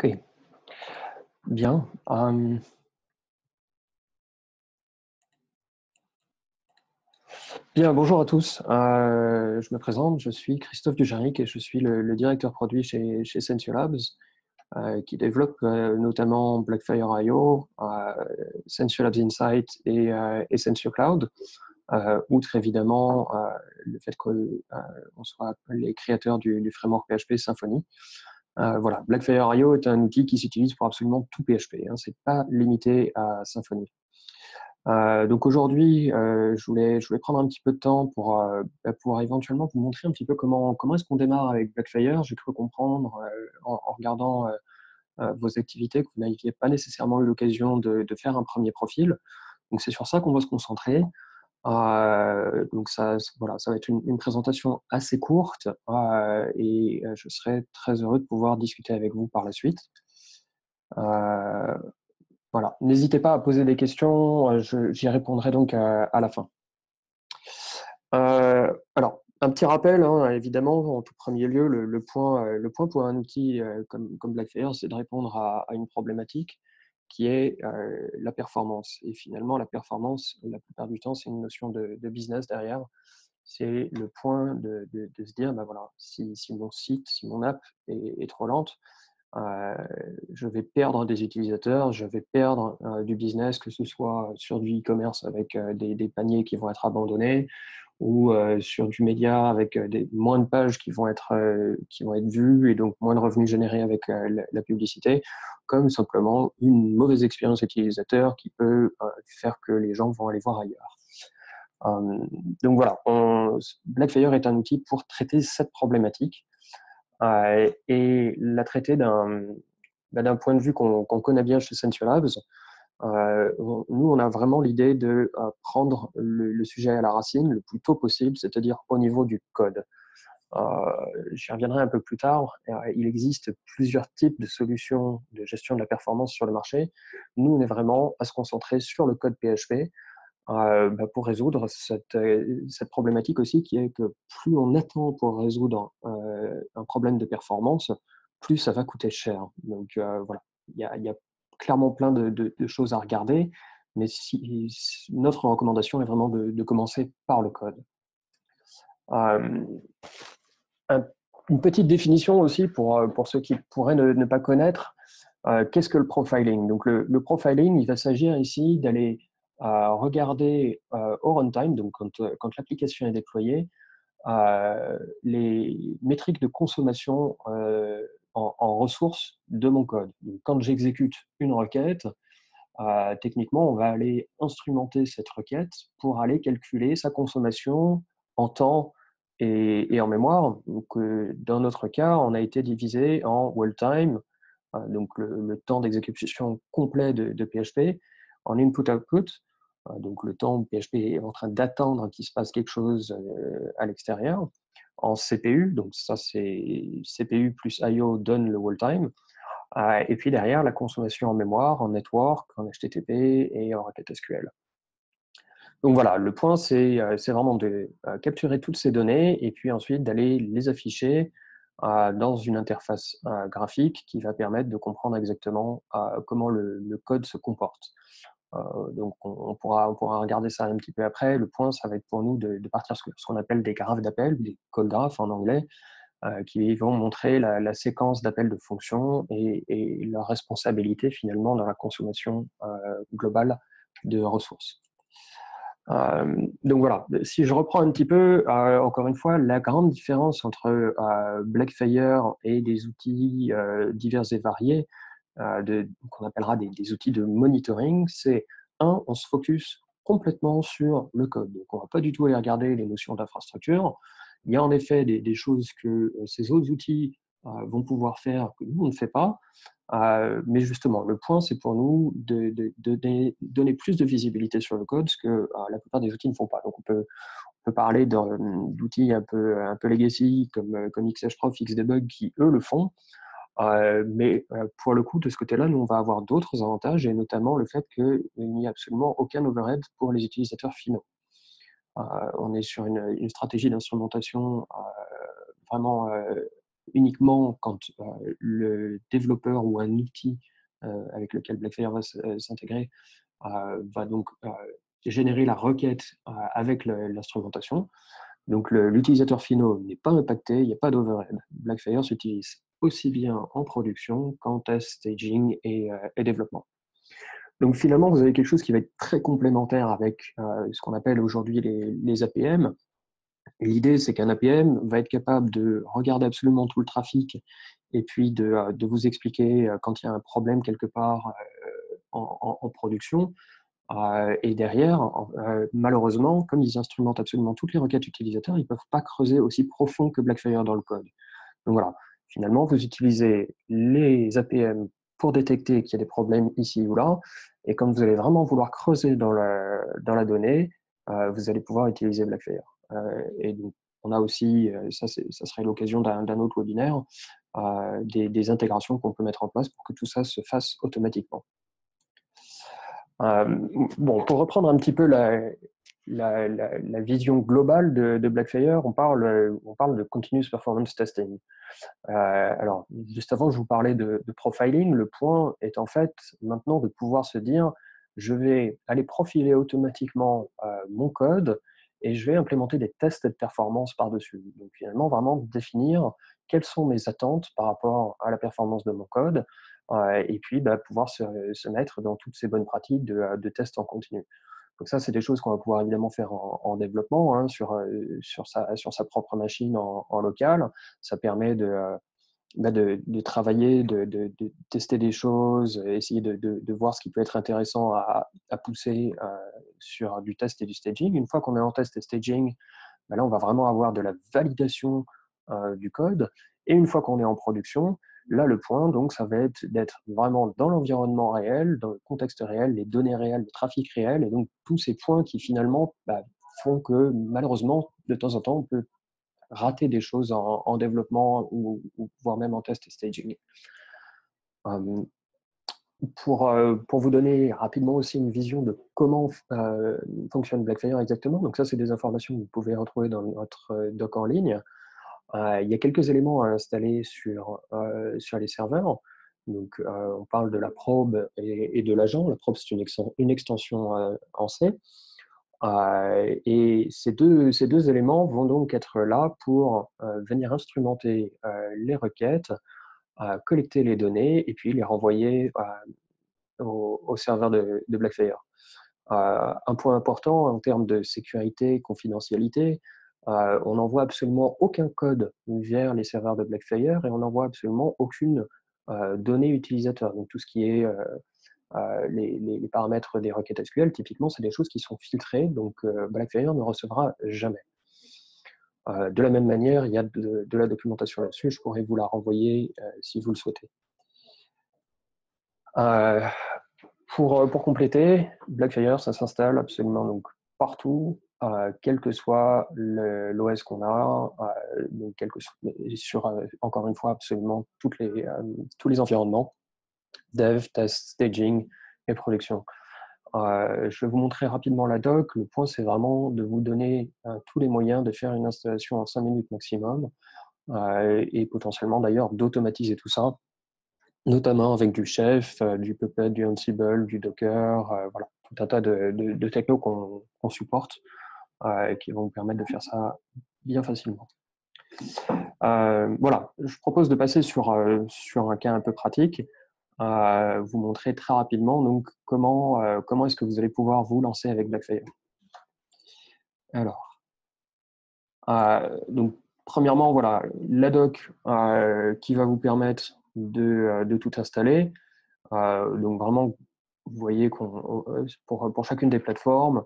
OK, bien. Bien, bonjour à tous. Je me présente, je suis Christophe Dujaric et je suis le directeur produit chez Sensio Labs, qui développe, notamment Blackfire.io, Sensio Labs Insight et Sensio Cloud. Outre évidemment, le fait qu'on soit les créateurs du framework PHP Symfony. Voilà, Blackfire.io est un outil qui s'utilise pour absolument tout PHP, hein, c'est pas limité à Symfony. Donc aujourd'hui, je voulais prendre un petit peu de temps pour éventuellement vous montrer un petit peu comment est-ce qu'on démarre avec Blackfire. J'ai cru comprendre, en regardant, vos activités, que vous n'aviez pas nécessairement eu l'occasion de faire un premier profil. Donc c'est sur ça qu'on va se concentrer. Donc voilà, ça va être une présentation assez courte, je serai très heureux de pouvoir discuter avec vous par la suite. Heu voilà, n'hésitez pas à poser des questions, j'y répondrai donc à la fin. Alors, un petit rappel, hein, évidemment, en tout premier lieu, le point pour un outil comme Blackfire, c'est de répondre à une problématique qui est la performance. Et finalement, la performance, la plupart du temps, c'est une notion de business derrière. C'est le point de se dire, bah voilà, si mon site, si mon app est trop lente, Heu, je vais perdre des utilisateurs, je vais perdre, du business, que ce soit sur du e-commerce avec, des paniers qui vont être abandonnés ou, sur du média avec, des moins de pages qui vont être vues et donc moins de revenus générés avec, la publicité, comme simplement une mauvaise expérience utilisateur qui peut, faire que les gens vont aller voir ailleurs. Hem, donc voilà, Blackfire est un outil pour traiter cette problématique. Et la traiter d'un point de vue qu'on connaît bien chez Sensio Labs. Nous, on a vraiment l'idée de prendre le sujet à la racine le plus tôt possible, c'est-à-dire au niveau du code. Euh, J'y reviendrai un peu plus tard. Il existe plusieurs types de solutions de gestion de la performance sur le marché. Nous, on est vraiment à se concentrer sur le code PHP, pour résoudre cette problématique aussi, qui est que plus on attend pour résoudre un problème de performance, plus ça va coûter cher. Donc voilà, il y a clairement plein de choses à regarder, mais notre recommandation est vraiment de commencer par le code. Euh, un- une petite définition aussi pour ceux qui pourraient ne pas connaître. Qu'est-ce que le profiling? Donc le profiling, il va s'agir ici d'aller regarder au runtime, donc quand l'application est déployée, les métriques de consommation en ressources de mon code. Donc, quand j'exécute une requête, techniquement, on va aller instrumenter cette requête pour aller calculer sa consommation en temps et en mémoire. Donc, dans notre cas, on a été divisé en wall time, donc le temps d'exécution complet de PHP, en input-output, donc le temps où PHP est en train d'attendre qu'il se passe quelque chose à l'extérieur, en CPU, donc ça c'est CPU plus IO donne le wall time, et puis derrière la consommation en mémoire, en network, en HTTP et en requête SQL. Donc voilà, le point c'est vraiment de capturer toutes ces données et puis ensuite d'aller les afficher dans une interface graphique qui va permettre de comprendre exactement comment le code se comporte. Donc on pourra regarder ça un petit peu après. Le point, ça va être pour nous de partir sur ce qu'on appelle des graphes d'appel, des call graphs en anglais, qui vont montrer la séquence d'appels de fonctions et leur responsabilité finalement dans la consommation globale de ressources. Donc voilà, si je reprends un petit peu, encore une fois, la grande différence entre Blackfire et des outils divers et variés, qu'on appellera des outils de monitoring, c'est on se focus complètement sur le code. Donc on va pas du tout aller regarder les notions d'infrastructure. Il y a en effet des choses que ces autres outils vont pouvoir faire que nous, on ne fait pas. Mais justement, le point, c'est pour nous de donner plus de visibilité sur le code, ce que la plupart des outils ne font pas. Donc, on peut parler d'outils un peu legacy comme XHprof, Xdebug, qui, eux, le font. Mais pour le coup, de ce côté-là, nous, on va avoir d'autres avantages, et notamment le fait qu'il n'y a absolument aucun overhead pour les utilisateurs finaux. On est sur une stratégie d'instrumentation vraiment uniquement quand le développeur ou un outil avec lequel Blackfire va s'intégrer va donc générer la requête avec l'instrumentation. Donc l'utilisateur final n'est pas impacté, il n'y a pas d'overhead. Blackfire s'utilise aussi bien en production qu'en test, staging et développement. Donc finalement, vous avez quelque chose qui va être très complémentaire avec ce qu'on appelle aujourd'hui les APM. L'idée, c'est qu'un APM va être capable de regarder absolument tout le trafic et puis de vous expliquer quand il y a un problème quelque part en production. Et derrière, malheureusement, comme ils instrumentent absolument toutes les requêtes utilisateurs, ils ne peuvent pas creuser aussi profond que Blackfire dans le code. Donc voilà, finalement, vous utilisez les APM pour détecter qu'il y a des problèmes ici ou là, et quand vous allez vraiment vouloir creuser dans la donnée, vous allez pouvoir utiliser Blackfire. Et donc, on a aussi, ça serait l'occasion d'un autre webinaire, des intégrations qu'on peut mettre en place pour que tout ça se fasse automatiquement. Bon, pour reprendre un petit peu la vision globale de Blackfire, on parle de continuous performance testing. Alors, juste avant, je vous parlais de profiling. Le point est en fait maintenant de pouvoir se dire, je vais aller profiler automatiquement mon code et je vais implémenter des tests de performance par-dessus. Donc finalement, vraiment définir quelles sont mes attentes par rapport à la performance de mon code et puis pouvoir se mettre dans toutes ces bonnes pratiques de tests en continu. Donc ça, c'est des choses qu'on va pouvoir évidemment faire en développement, hein, sur sa propre machine en local. Ça permet de travailler, de tester des choses, essayer de voir ce qui peut être intéressant à pousser sur du test et du staging. Une fois qu'on est en test et staging, là, on va vraiment avoir de la validation du code. Et une fois qu'on est en production, là, le point, donc, ça va être d'être vraiment dans l'environnement réel, dans le contexte réel, les données réelles, le trafic réel, et donc tous ces points qui finalement font que malheureusement, de temps en temps, on peut rater des choses en développement ou voire même en test et staging. Pour vous donner rapidement aussi une vision de comment fonctionne Blackfire exactement, donc ça, c'est des informations que vous pouvez retrouver dans notre doc en ligne. Il y a quelques éléments à installer sur les serveurs. Donc, on parle de la probe et de l'agent. La probe, c'est une extension en C. Et ces deux éléments vont donc être là pour venir instrumenter les requêtes, collecter les données et puis les renvoyer au serveur de Blackfire. Un point important en termes de sécurité, confidentialité, on n'envoie absolument aucun code vers les serveurs de Blackfire et on n'envoie absolument aucune donnée utilisateur. Donc tout ce qui est les paramètres des requêtes SQL, typiquement, c'est des choses qui sont filtrées, donc Blackfire ne recevra jamais. De la même manière, il y a de la documentation là-dessus, je pourrais vous la renvoyer si vous le souhaitez. Pour compléter, Blackfire, ça s'installe absolument donc partout, quel que soit l'OS qu'on a, donc sur, encore une fois, absolument tous les environnements, dev, test, staging et production. Je vais vous montrer rapidement la doc. Le point, c'est vraiment de vous donner tous les moyens de faire une installation en 5 minutes maximum et potentiellement d'ailleurs d'automatiser tout ça, notamment avec du Chef, du Puppet, du Ansible, du Docker, voilà, tout un tas de technos qu'on supporte qui vont vous permettre de faire ça bien facilement. Voilà, je propose de passer sur un cas un peu pratique, vous montrer très rapidement donc comment est-ce que vous allez pouvoir vous lancer avec Blackfire. Alors, donc premièrement, voilà, la doc qui va vous permettre de tout installer. Donc vraiment, vous voyez pour chacune des plateformes,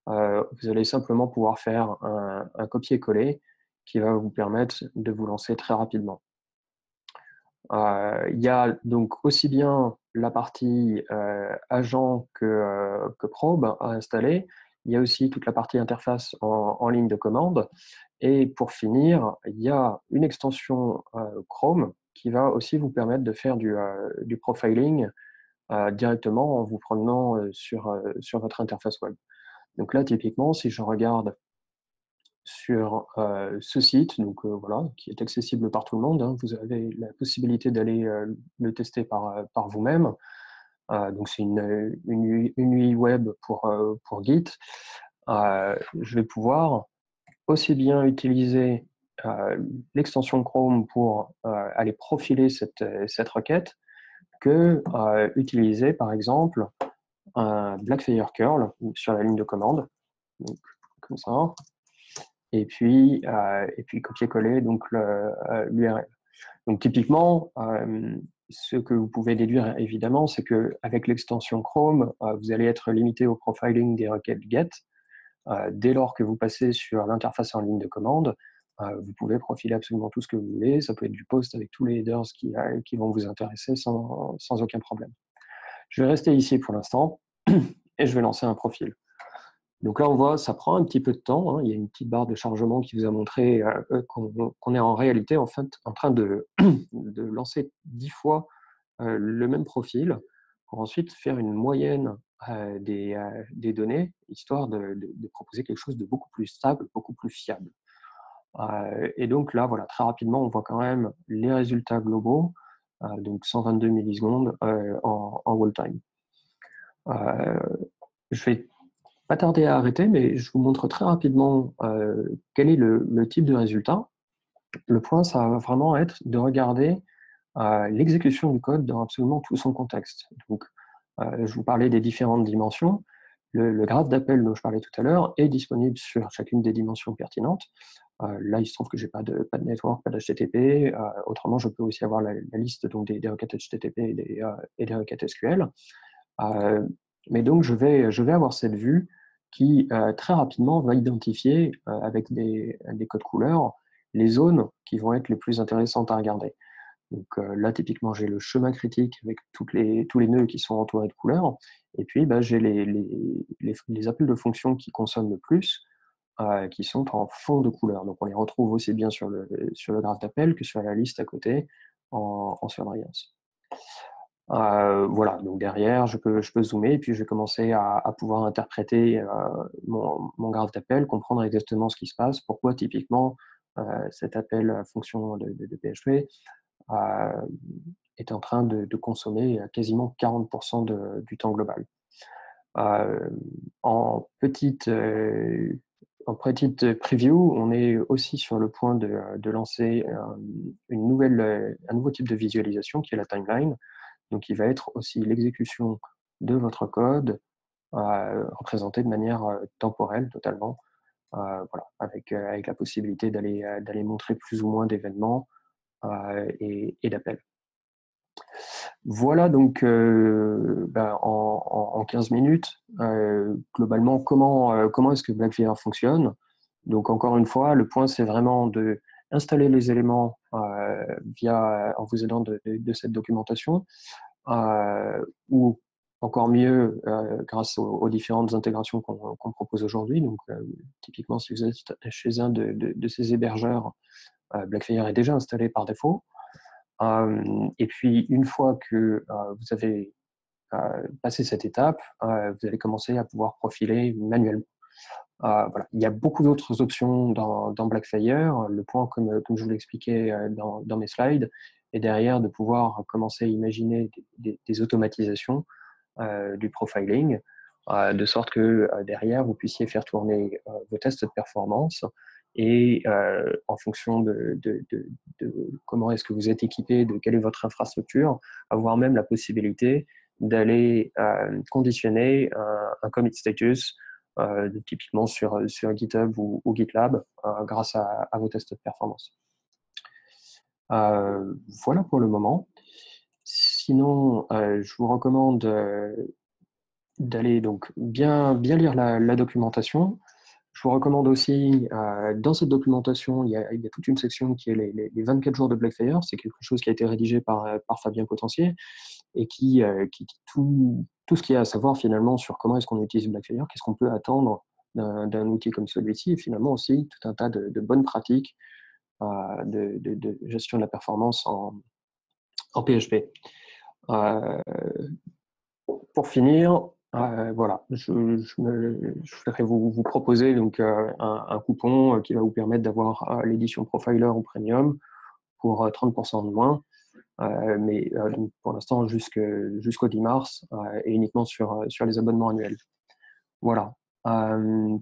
vous allez simplement pouvoir faire un copier-coller qui va vous permettre de vous lancer très rapidement. Il y a donc aussi bien la partie agent que probe à installer. Il y a aussi toute la partie interface en ligne de commande. Et pour finir, il y a une extension Chrome qui va aussi vous permettre de faire du profiling directement en vous promenant sur votre interface web. Donc là, typiquement, si je regarde sur ce site, donc voilà, qui est accessible par tout le monde, hein. Vous avez la possibilité d'aller le tester par vous-même. Donc c'est une UI web pour Git. Je vais pouvoir aussi bien utiliser l'extension Chrome pour aller profiler cette requête que utiliser par exemple un Blackfire curl sur la ligne de commande, donc comme ça, et puis copier-coller donc l'URL. Donc typiquement, ce que vous pouvez déduire évidemment, c'est qu'avec l'extension Chrome, vous allez être limité au profiling des requêtes GET. Dès lors que vous passez sur l'interface en ligne de commande, vous pouvez profiler absolument tout ce que vous voulez. Ça peut être du post avec tous les headers qui vont vous intéresser sans aucun problème. Je vais rester ici pour l'instant et je vais lancer un profil. Donc là, on voit, ça prend un petit peu de temps, hein. Il y a une petite barre de chargement qui vous a montré qu'on est en réalité en fait en train de lancer 10 fois le même profil pour ensuite faire une moyenne des données, histoire de proposer quelque chose de beaucoup plus stable, beaucoup plus fiable. Et donc là, voilà, très rapidement, on voit quand même les résultats globaux, donc 122 millisecondes en real time. Je vais pas tarder à arrêter, mais je vous montre très rapidement quel est le type de résultat. Le point, ça va vraiment être de regarder l'exécution du code dans absolument tout son contexte. Donc, je vous parlais des différentes dimensions. Le graphe d'appel dont je parlais tout à l'heure est disponible sur chacune des dimensions pertinentes. Là, il se trouve que je n'ai pas de network, pas d'HTTP. Autrement, je peux aussi avoir la liste donc, des requêtes HTTP et des requêtes SQL. Mais donc, je vais avoir cette vue qui, très rapidement, va identifier, avec des codes couleurs, les zones qui vont être les plus intéressantes à regarder. Donc là, typiquement, j'ai le chemin critique avec tous les nœuds qui sont entourés de couleurs. Et puis, j'ai les appels de fonctions qui consomment le plus, qui sont en fond de couleurs. Donc, on les retrouve aussi bien sur le graphe d'appel que sur la liste à côté en surbrillance. Voilà, donc derrière, je peux zoomer et puis je vais commencer à pouvoir interpréter mon graphe d'appel, comprendre exactement ce qui se passe, pourquoi typiquement cet appel à fonction de PHP est en train de consommer quasiment 40% du temps global. En petite preview, on est aussi sur le point de lancer un nouveau type de visualisation qui est la timeline. Donc, il va être aussi l'exécution de votre code représenté de manière temporelle totalement, voilà, avec la possibilité d'aller montrer plus ou moins d'événements et d'appels. Voilà donc en 15 minutes, globalement, comment est-ce que Blackfire fonctionne. Donc encore une fois, le point, c'est vraiment d'installer les éléments en vous aidant de cette documentation, ou encore mieux, grâce aux différentes intégrations qu'on propose aujourd'hui. Donc typiquement, si vous êtes chez un de ces hébergeurs, Blackfire est déjà installé par défaut. Et puis, une fois que vous avez passé cette étape, vous allez commencer à pouvoir profiler manuellement. Voilà. Il y a beaucoup d'autres options dans Blackfire. Le point, comme je vous l'expliquais dans mes slides, est derrière de pouvoir commencer à imaginer des automatisations du profiling, de sorte que derrière, vous puissiez faire tourner vos tests de performance et en fonction de comment est-ce que vous êtes équipé, de quelle est votre infrastructure, avoir même la possibilité d'aller conditionner un commit status typiquement sur GitHub ou GitLab grâce à vos tests de performance. Voilà pour le moment. Sinon, je vous recommande d'aller donc bien lire la documentation. Je vous recommande aussi, dans cette documentation, il y a toute une section qui est les 24 jours de Blackfire. C'est quelque chose qui a été rédigé par Fabien Potentier et qui dit tout ce qu'il y a à savoir finalement sur comment est-ce qu'on utilise Blackfire, qu'est-ce qu'on peut attendre d'un outil comme celui-ci, et finalement aussi tout un tas de bonnes pratiques de gestion de la performance en PHP. Pour finir, Voilà, je voudrais vous proposer donc un coupon qui va vous permettre d'avoir l'édition Profiler au premium pour 30 de moins, mais donc pour l'instant jusqu'au 10 mars et uniquement sur les abonnements annuels. Voilà.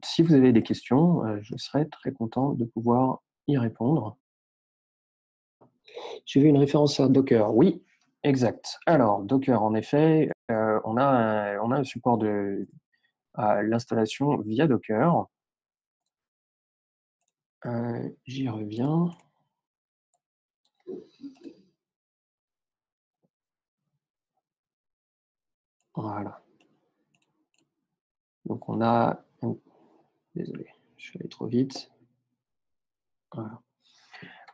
Si vous avez des questions, je serais très content de pouvoir y répondre. J'ai vu une référence à Docker. Oui, exact. Alors Docker, en effet, on a un support à l'installation via Docker. J'y reviens. Voilà. Donc on a désolé, je suis allé trop vite. Voilà.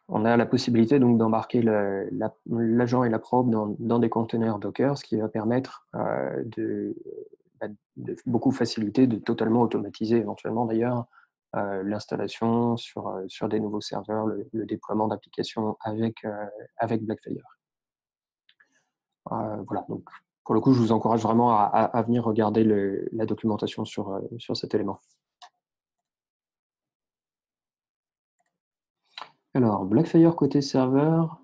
On a la possibilité donc d'embarquer l'agent et la probe dans des conteneurs Docker, ce qui va permettre de beaucoup faciliter, de totalement automatiser éventuellement d'ailleurs l'installation sur des nouveaux serveurs, le déploiement d'applications avec Blackfire. Voilà, donc pour le coup, je vous encourage vraiment à venir regarder la documentation sur cet élément. Alors, Blackfire côté serveur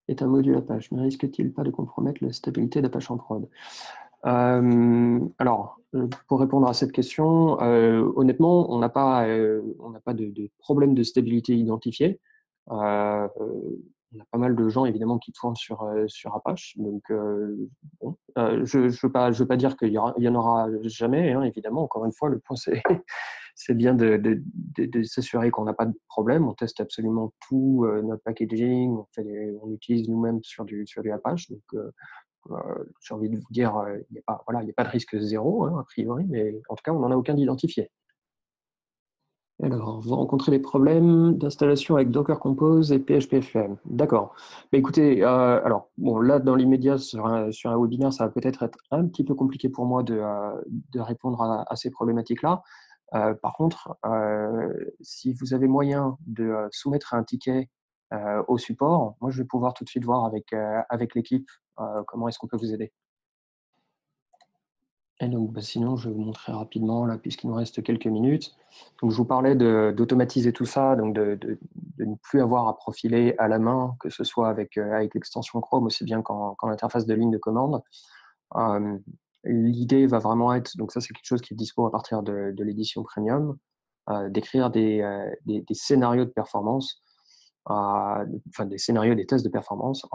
est un module Apache, ne risque-t-il pas de compromettre la stabilité d'Apache en prod? Alors, pour répondre à cette question, honnêtement, on n'a pas de problème de stabilité identifié. On a pas mal de gens évidemment qui tournent sur Apache, donc bon, je veux pas dire qu'il y en aura jamais, hein, évidemment. Encore une fois, le point c'est c'est bien de s'assurer qu'on n'a pas de problème. On teste absolument tout notre packaging, on utilise nous-mêmes sur du Apache, donc j'ai envie de vous dire, il n'y a pas, voilà, il y a pas de risque zéro, hein, a priori, mais en tout cas, on n'en a aucun d'identifié. Alors, vous rencontrez des problèmes d'installation avec Docker Compose et PHP-FM. D'accord. Mais écoutez, alors, bon, là, dans l'immédiat, sur un webinaire, ça va peut-être être un petit peu compliqué pour moi de répondre à ces problématiques-là. Par contre, si vous avez moyen de soumettre un ticket au support, moi, je vais pouvoir tout de suite voir avec l'équipe comment est-ce qu'on peut vous aider. Et donc, bah, sinon, je vais vous montrer rapidement, là, puisqu'il nous reste quelques minutes. Donc, je vous parlais d'automatiser tout ça, donc de ne plus avoir à profiler à la main, que ce soit avec l'extension Chrome, aussi bien qu'en interface de ligne de commande. L'idée va vraiment être, donc ça, c'est quelque chose qui est dispo à partir de l'édition premium, d'écrire des scénarios de performance, enfin des scénarios, des tests de performance.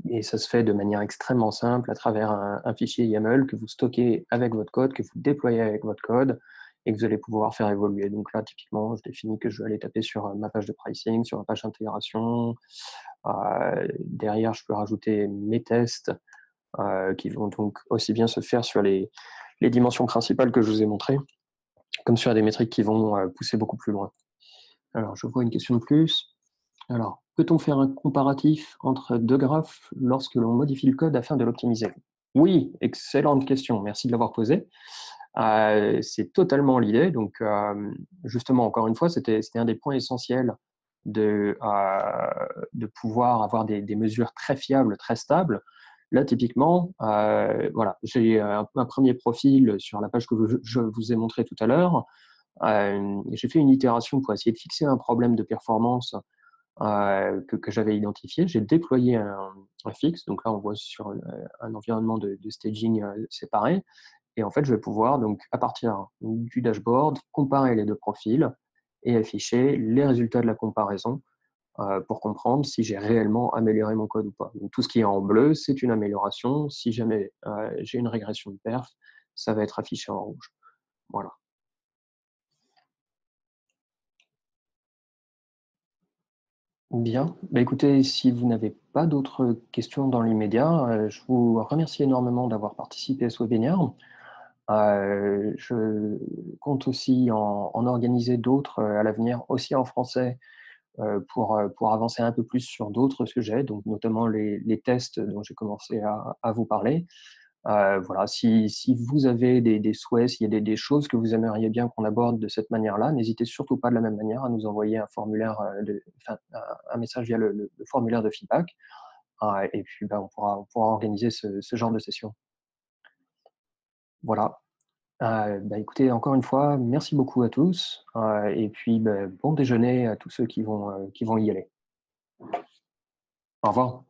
Et ça se fait de manière extrêmement simple à travers un fichier YAML que vous stockez avec votre code, que vous déployez avec votre code et que vous allez pouvoir faire évoluer. Donc là, typiquement, je définis que je vais aller taper sur ma page de pricing, sur ma page d'intégration. Derrière, je peux rajouter mes tests qui vont donc aussi bien se faire sur les dimensions principales que je vous ai montrées, comme sur des métriques qui vont pousser beaucoup plus loin. Alors, je vois une question de plus. Alors, peut-on faire un comparatif entre deux graphes lorsque l'on modifie le code afin de l'optimiser? Oui, excellente question, merci de l'avoir posée. C'est totalement l'idée. Donc, justement, encore une fois, c'était un des points essentiels de pouvoir avoir des mesures très fiables, très stables. Là, typiquement, voilà, j'ai un premier profil sur la page que je vous ai montré tout à l'heure. J'ai fait une itération pour essayer de fixer un problème de performance que j'avais identifié. J'ai déployé un fixe, donc là on voit sur un environnement de staging séparé, et en fait je vais pouvoir donc à partir du dashboard comparer les deux profils et afficher les résultats de la comparaison pour comprendre si j'ai réellement amélioré mon code ou pas. Donc, tout ce qui est en bleu, c'est une amélioration. Si jamais j'ai une régression de perf, ça va être affiché en rouge. Voilà. Bien. Bah, écoutez, si vous n'avez pas d'autres questions dans l'immédiat, je vous remercie énormément d'avoir participé à ce webinaire. Je compte aussi en organiser d'autres à l'avenir, aussi en français, pour avancer un peu plus sur d'autres sujets, donc notamment les tests dont j'ai commencé à vous parler. Voilà, si vous avez des souhaits, s'il y a des choses que vous aimeriez bien qu'on aborde de cette manière-là, n'hésitez surtout pas de la même manière à nous envoyer un formulaire, enfin, un message via le formulaire de feedback. Et puis, bah, on pourra organiser ce genre de session. Voilà. Bah, écoutez, encore une fois, merci beaucoup à tous, et puis, bon déjeuner à tous ceux qui vont y aller. Au revoir.